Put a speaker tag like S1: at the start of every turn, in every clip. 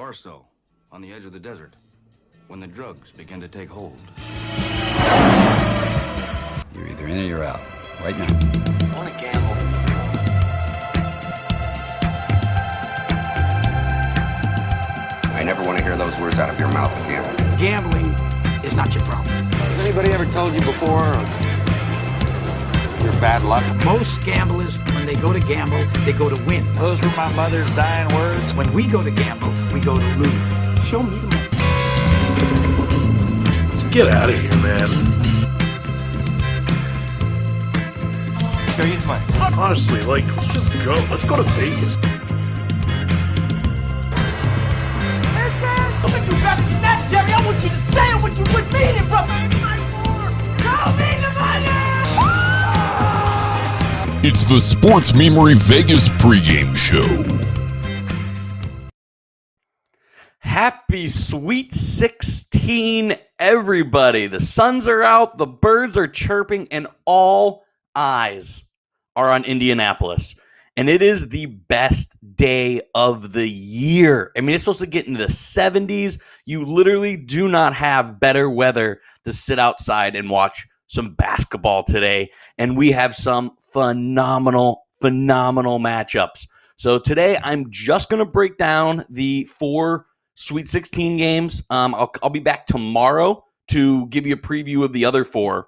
S1: Barstow, on the edge of the desert, when the drugs begin to take hold.
S2: You're either in or you're out. Right now.
S3: I want to gamble.
S2: I never want to hear those words out of your mouth again.
S4: Gambling is not your problem.
S3: Has anybody ever told you before you're bad luck?
S4: Most gamblers, when they go to gamble, they go to win.
S5: Those were my mother's dying words.
S4: When we go to gamble, we go to lose. Show me the money.
S6: Let's get out of here, man.
S5: Show you the money.
S6: Honestly, let's just go. Let's go to Vegas.
S7: Jerry, I want you to say what you would mean it, brother. Show me the money!
S8: It's the Sports Memory Vegas pregame show.
S9: Happy Sweet 16, everybody. The suns are out, the birds are chirping, and all eyes are on Indianapolis. And it is the best day of the year. I mean, it's supposed to get into the 70s. You literally do not have better weather to sit outside and watch some basketball today. And we have some phenomenal matchups. So today, I'm just going to break down the 4 Sweet 16 games. I'll be back tomorrow to give you a preview of the other 4.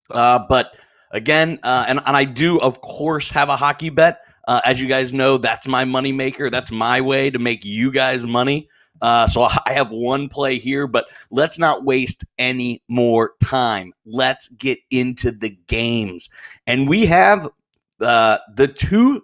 S9: But again, and I do, of course, have a hockey bet. As you guys know, that's my money maker. That's my way to make you guys money. So I have one play here, but let's not waste any more time. Let's get into the games. And we have the two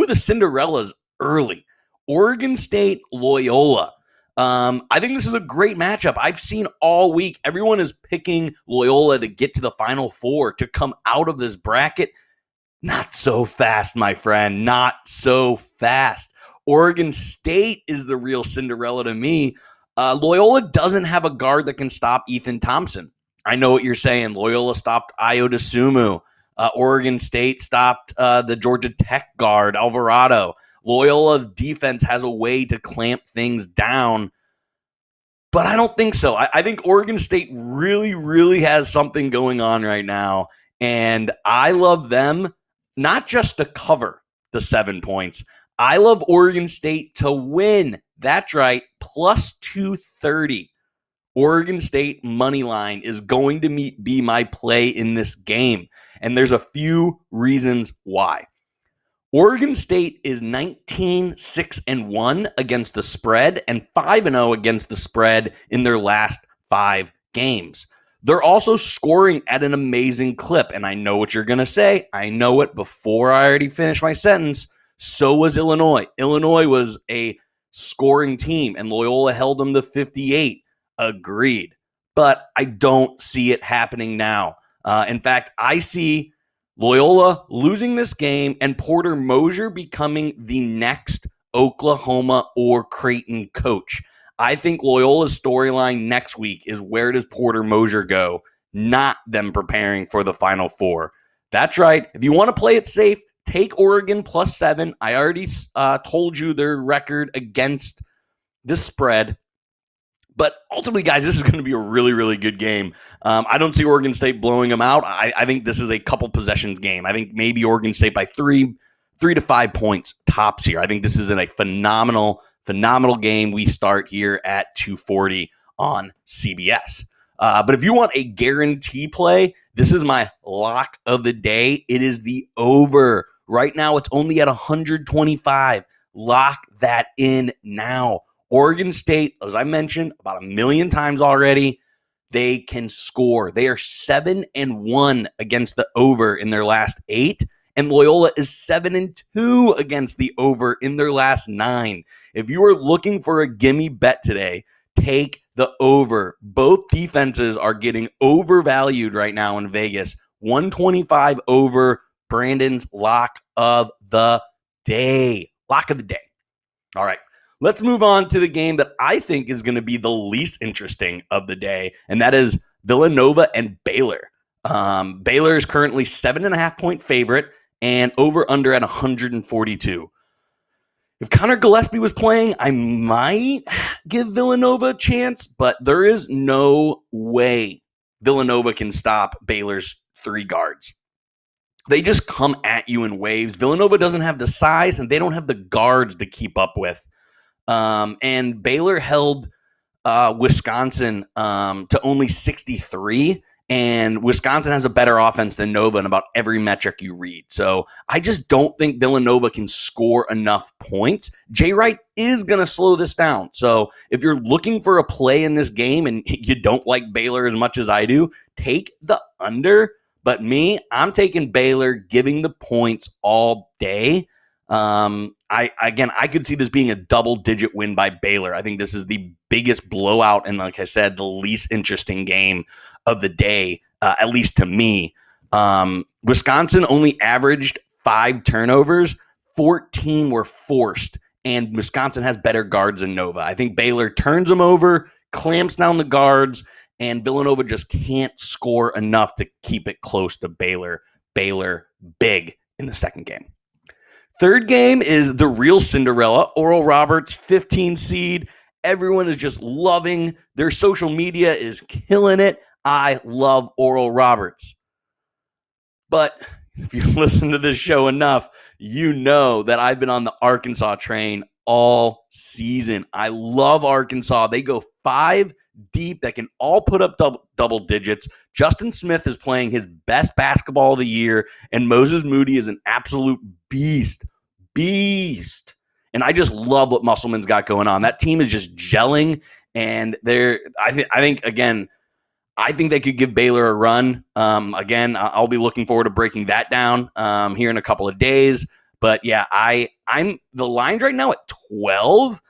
S9: of the Cinderellas early. Oregon State, Loyola. I think this is a great matchup. I've seen all week, everyone is picking Loyola to get to the Final Four, to come out of this bracket. Not so fast, my friend. Not so fast. Oregon State is the real Cinderella to me. Loyola doesn't have a guard that can stop Ethan Thompson. I know what you're saying. Loyola stopped Ayo Dosunmu. Oregon State stopped the Georgia Tech guard, Alvarado. Loyola's defense has a way to clamp things down, but I don't think so. I think Oregon State really has something going on right now, and I love them not just to cover the 7 points. I love Oregon State to win. That's right, plus 230. Oregon State money line is going to be my play in this game, and there's a few reasons why. Oregon State is 19-6-1 against the spread and 5-0 against the spread in their last 5 games. They're also scoring at an amazing clip, and I know what you're going to say. I know it before I already finish my sentence. So was Illinois. Illinois was a scoring team, and Loyola held them to 58. Agreed. But I don't see it happening now. In fact, I see Loyola losing this game and Porter Moser becoming the next Oklahoma or Creighton coach. I think Loyola's storyline next week is, where does Porter Moser go, not them preparing for the Final Four. That's right. If you want to play it safe, take Oregon plus 7. I already told you their record against the spread. But ultimately, guys, this is going to be a really good game. I don't see Oregon State blowing them out. I think this is a couple possessions game. I think maybe Oregon State by 3 to 5 points tops here. I think this is a phenomenal game. We start here at 2:40 on CBS. But if you want a guarantee play, this is my lock of the day. It is the over. Right now, it's only at 125. Lock that in now. Oregon State, as I mentioned about 1 million times already, they can score. They are 7-1 against the over in their last 8, and Loyola is 7-2 against the over in their last 9. If you are looking for a gimme bet today, take the over. Both defenses are getting overvalued right now in Vegas. 125 over. Brandon's lock of the day. Lock of the day. All right. Let's move on to the game that I think is going to be the least interesting of the day, and that is Villanova and Baylor. Baylor is currently 7.5-point favorite and over under at 142. If Connor Gillespie was playing, I might give Villanova a chance, but there is no way Villanova can stop Baylor's 3 guards. They just come at you in waves. Villanova doesn't have the size, and they don't have the guards to keep up with. And Baylor held Wisconsin to only 63, and Wisconsin has a better offense than Nova in about every metric you read. So I just don't think Villanova can score enough points. Jay Wright is going to slow this down. So if you're looking for a play in this game and you don't like Baylor as much as I do, take the under. But me, I'm taking Baylor, giving the points all day. I could see this being a double-digit win by Baylor. I think this is the biggest blowout and, like I said, the least interesting game of the day, at least to me. Wisconsin only averaged 5 turnovers. 14 were forced, and Wisconsin has better guards than Nova. I think Baylor turns them over, clamps down the guards, and Villanova just can't score enough to keep it close to Baylor. Baylor big in the second game. Third game is the real Cinderella, Oral Roberts, 15 seed. Everyone is just loving. Their social media is killing it. I love Oral Roberts. But if you listen to this show enough, you know that I've been on the Arkansas train all season. I love Arkansas. They go 5 deep that can all put up double digits. Justin Smith is playing his best basketball of the year, and Moses Moody is an absolute beast. And I just love what Musselman's got going on. That team is just gelling, and I think they could give Baylor a run. Again, I'll be looking forward to breaking that down here in a couple of days. But yeah, I'm the lines right now at 12.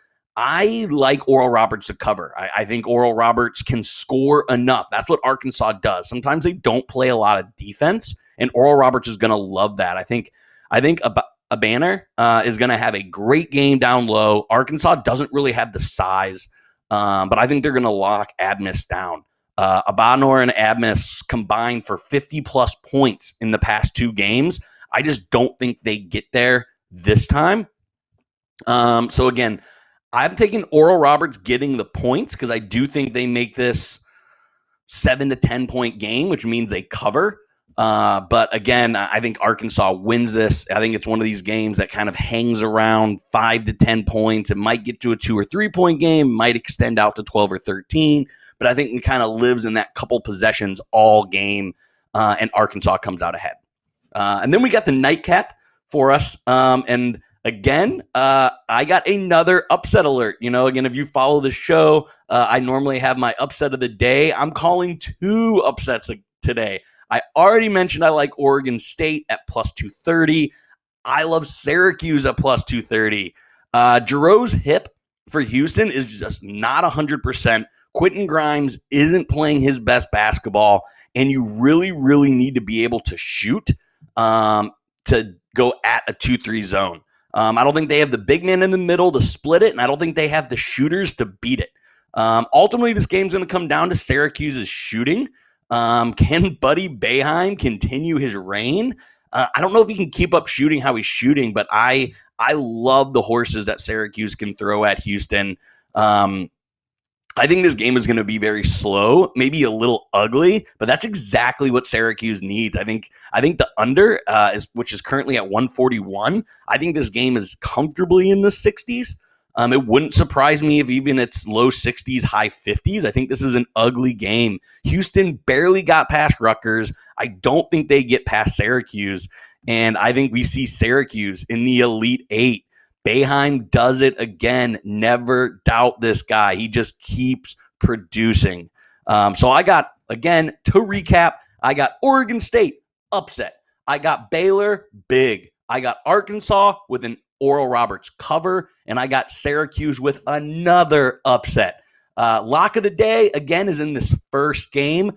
S9: I like Oral Roberts to cover. I think Oral Roberts can score enough. That's what Arkansas does. Sometimes they don't play a lot of defense, and Oral Roberts is going to love that. I think a banner is going to have a great game down low. Arkansas doesn't really have the size, but I think they're going to lock Admis down. Abanor and Admis combined for 50-plus points in the past 2 games. I just don't think they get there this time. So again, I'm taking Oral Roberts getting the points because I do think they make this 7 to 10 point game, which means they cover. But again, I think Arkansas wins this. I think it's one of these games that kind of hangs around 5 to 10 points. It might get to a 2 or 3 point game, might extend out to 12 or 13. But I think it kind of lives in that couple possessions all game, and Arkansas comes out ahead. And then we got the nightcap for us. And again, I got another upset alert. Again, if you follow the show, I normally have my upset of the day. I'm calling 2 upsets today. I already mentioned I like Oregon State at plus 230. I love Syracuse at plus 230. Jerome's hip for Houston is just not 100%. Quentin Grimes isn't playing his best basketball, and you really, really need to be able to shoot to go at a 2-3 zone. I don't think they have the big man in the middle to split it, and I don't think they have the shooters to beat it. Ultimately, this game's going to come down to Syracuse's shooting. Can Buddy Boeheim continue his reign? I don't know if he can keep up shooting how he's shooting, but I love the horses that Syracuse can throw at Houston. I think this game is going to be very slow, maybe a little ugly, but that's exactly what Syracuse needs. I think the under which is currently at 141. I think this game is comfortably in the 60s. It wouldn't surprise me if even it's low 60s, high 50s. I think this is an ugly game. Houston barely got past Rutgers. I don't think they get past Syracuse, and I think we see Syracuse in the Elite 8. Boeheim does it again. Never doubt this guy. He just keeps producing. So I got, again, to recap, I got Oregon State upset. I got Baylor big. I got Arkansas with an Oral Roberts cover, and I got Syracuse with another upset. Lock of the day, again, is in this first game.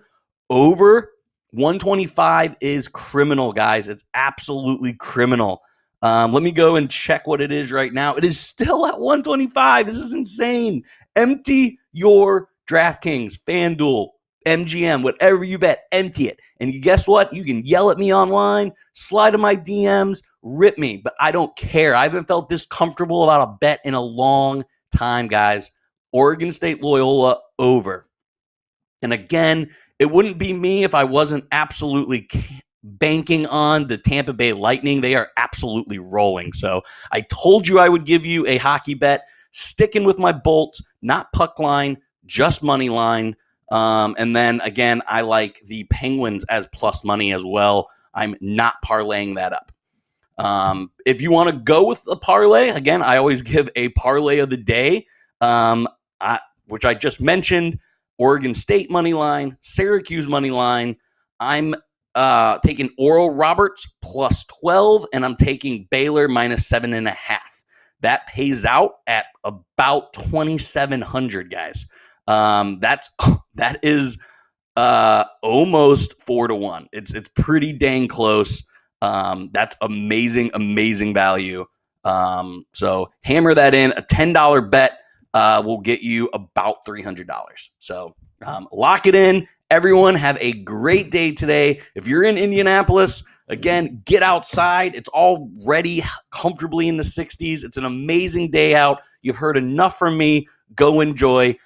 S9: Over 125 is criminal, guys. It's absolutely criminal. Let me go and check what it is right now. It is still at 125. This is insane. Empty your DraftKings, FanDuel, MGM, whatever you bet, empty it. And guess what? You can yell at me online, slide in my DMs, rip me, but I don't care. I haven't felt this comfortable about a bet in a long time, guys. Oregon State Loyola over. And again, it wouldn't be me if I wasn't absolutely banking on the Tampa Bay Lightning. They are absolutely rolling. So I told you I would give you a hockey bet, sticking with my bolts, not puck line, just money line. And then again, I like the Penguins as plus money as well. I'm not parlaying that up. If you want to go with a parlay, again, I always give a parlay of the day, which I just mentioned. Oregon State money line, Syracuse money line. I'm taking Oral Roberts plus 12, and I'm taking Baylor minus 7.5. That pays out at about 2,700, guys. That is almost 4-1. It's pretty dang close. That's amazing value. So hammer that in. A $10 bet will get you about $300. So lock it in. Everyone have a great day today. If you're in Indianapolis, again, get outside. It's already comfortably in the 60s. It's an amazing day out. You've heard enough from me. Go enjoy.